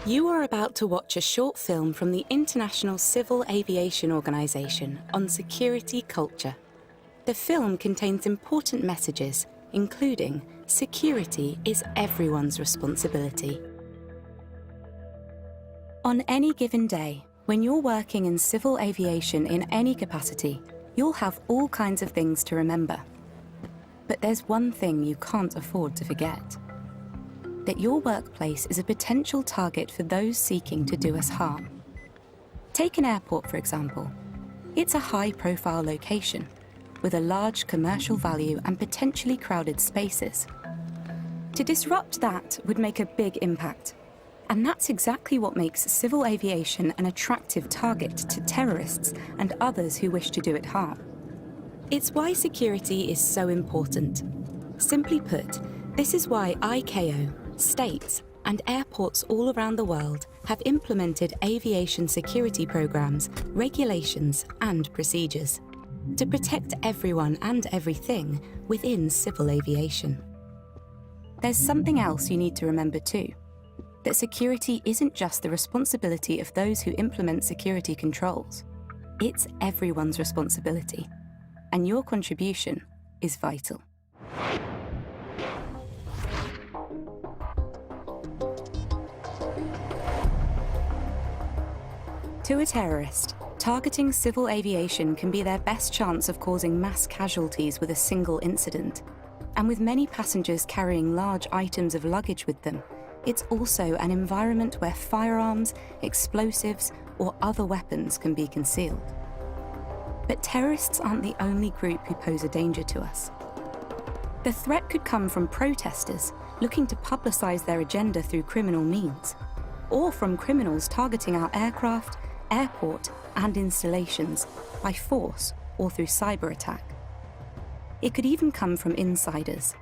You are about to watch a short film from the International Civil Aviation Organization on security culture. The film contains important messages, including security is everyone's responsibility. On any given day, when you're working in civil aviation in any capacity, you'll have all kinds of things to remember. But there's one thing you can't afford to forget: that your workplace is a potential target for those seeking to do us harm. Take an airport, for example. It's a high-profile location with a large commercial value and potentially crowded spaces. To disrupt that would make a big impact. And that's exactly what makes civil aviation an attractive target to terrorists and others who wish to do it harm. It's why security is so important. Simply put, this is why ICAO, states, and airports all around the world have implemented aviation security programs, regulations, and procedures to protect everyone and everything within civil aviation. There's something else you need to remember too: that security isn't just the responsibility of those who implement security controls. It's everyone's responsibility, and your contribution is vital. To a terrorist, targeting civil aviation can be their best chance of causing mass casualties with a single incident. And with many passengers carrying large items of luggage with them, it's also an environment where firearms, explosives, or other weapons can be concealed. But terrorists aren't the only group who pose a danger to us. The threat could come from protesters looking to publicize their agenda through criminal means, or from criminals targeting our aircraft, airport, and installations by force or through cyber attack. It could even come from insiders,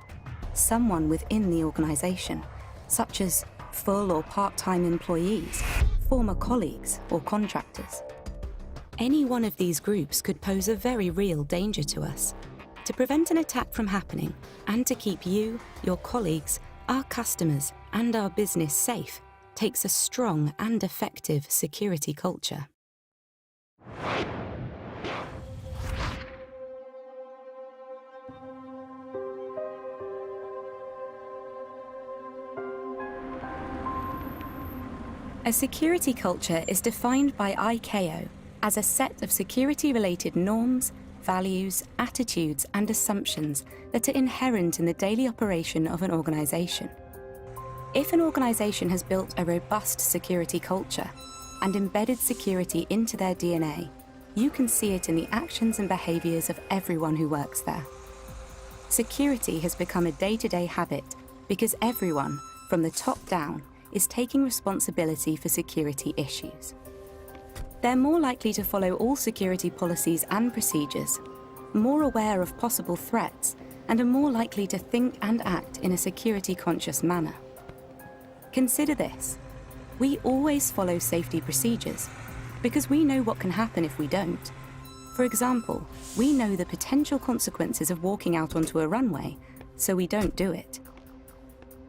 someone within the organization, such as full or part-time employees, former colleagues, or contractors. Any one of these groups could pose a very real danger to us. To prevent an attack from happening, and to keep you, your colleagues, our customers, and our business safe, takes a strong and effective security culture. A security culture is defined by ICAO as a set of security-related norms, values, attitudes, and assumptions that are inherent in the daily operation of an organization. If an organization has built a robust security culture and embedded security into their DNA, you can see it in the actions and behaviors of everyone who works there. Security has become a day-to-day habit because everyone, from the top down, is taking responsibility for security issues. They're more likely to follow all security policies and procedures, more aware of possible threats, and are more likely to think and act in a security-conscious manner. Consider this: we always follow safety procedures because we know what can happen if we don't. For example, we know the potential consequences of walking out onto a runway, so we don't do it.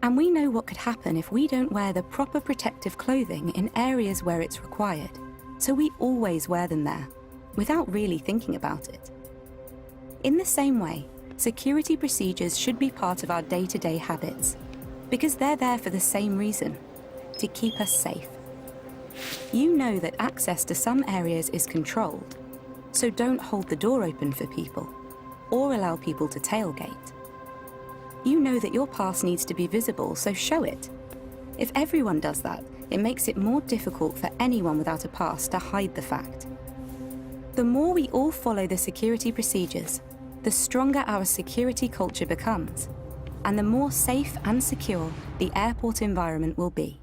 And we know what could happen if we don't wear the proper protective clothing in areas where it's required, so we always wear them there, without really thinking about it. In the same way, security procedures should be part of our day-to-day habits, because they're there for the same reason: to keep us safe. You know that access to some areas is controlled, so don't hold the door open for people, or allow people to tailgate. You know that your pass needs to be visible, so show it. If everyone does that, it makes it more difficult for anyone without a pass to hide the fact. The more we all follow the security procedures, the stronger our security culture becomes, and the more safe and secure the airport environment will be.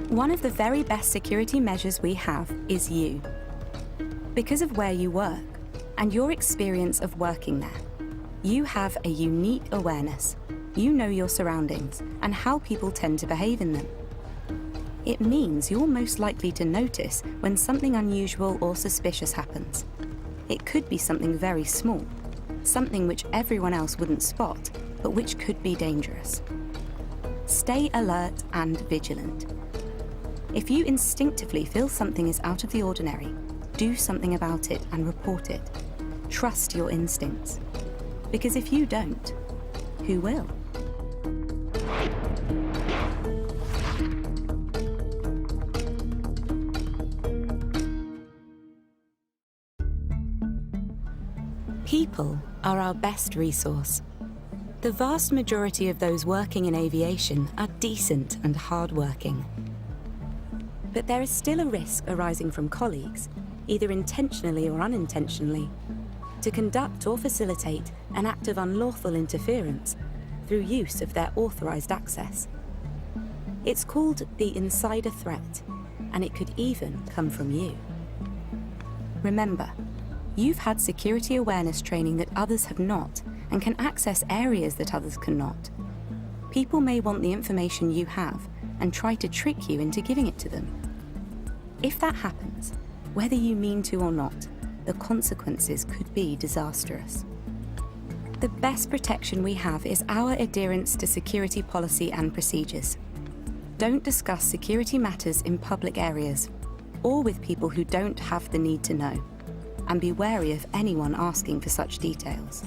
One of the very best security measures we have is you. Because of where you work and your experience of working there, you have a unique awareness. You know your surroundings and how people tend to behave in them. It means you're most likely to notice when something unusual or suspicious happens. It could be something very small, something which everyone else wouldn't spot, but which could be dangerous. Stay alert and vigilant. If you instinctively feel something is out of the ordinary, do something about it and report it. Trust your instincts. Because if you don't, who will? People are our best resource. The vast majority of those working in aviation are decent and hard-working. But there is still a risk arising from colleagues, either intentionally or unintentionally, to conduct or facilitate an act of unlawful interference through use of their authorized access. It's called the insider threat, and it could even come from you. Remember, you've had security awareness training that others have not, and can access areas that others cannot. People may want the information you have and try to trick you into giving it to them. If that happens, whether you mean to or not, the consequences could be disastrous. The best protection we have is our adherence to security policy and procedures. Don't discuss security matters in public areas or with people who don't have the need to know, and be wary of anyone asking for such details.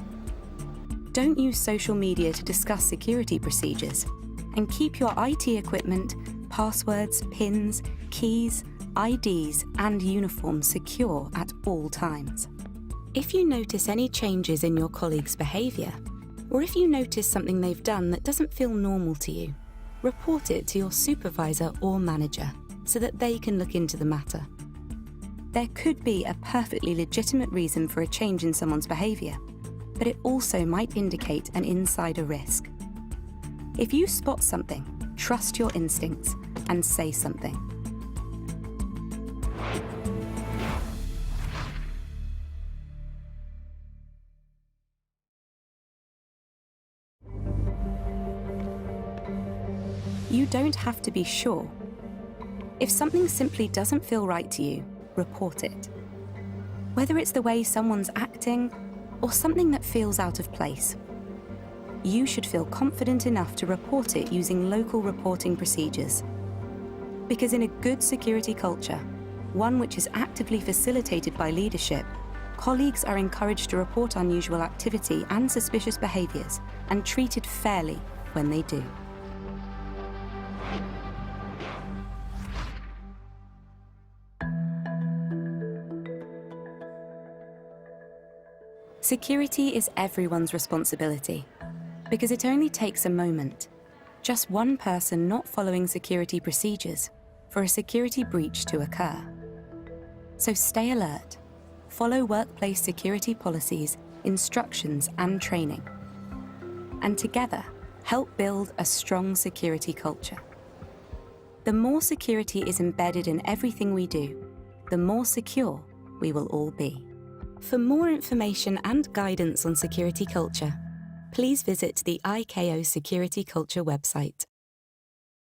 Don't use social media to discuss security procedures, and keep your IT equipment, passwords, PINs, keys, IDs, and uniforms secure at all times. If you notice any changes in your colleagues' behaviour, or if you notice something they've done that doesn't feel normal to you, report it to your supervisor or manager so that they can look into the matter. There could be a perfectly legitimate reason for a change in someone's behaviour, but it also might indicate an insider risk. If you spot something, trust your instincts and say something. You don't have to be sure. If something simply doesn't feel right to you, report it. Whether it's the way someone's acting or something that feels out of place, you should feel confident enough to report it using local reporting procedures. Because in a good security culture, one which is actively facilitated by leadership, colleagues are encouraged to report unusual activity and suspicious behaviours and treated fairly when they do. Security is everyone's responsibility, because it only takes a moment, just one person not following security procedures, for a security breach to occur. So stay alert, follow workplace security policies, instructions and training, and together help build a strong security culture. The more security is embedded in everything we do, the more secure we will all be. For more information and guidance on security culture, please visit the ICAO Security Culture website.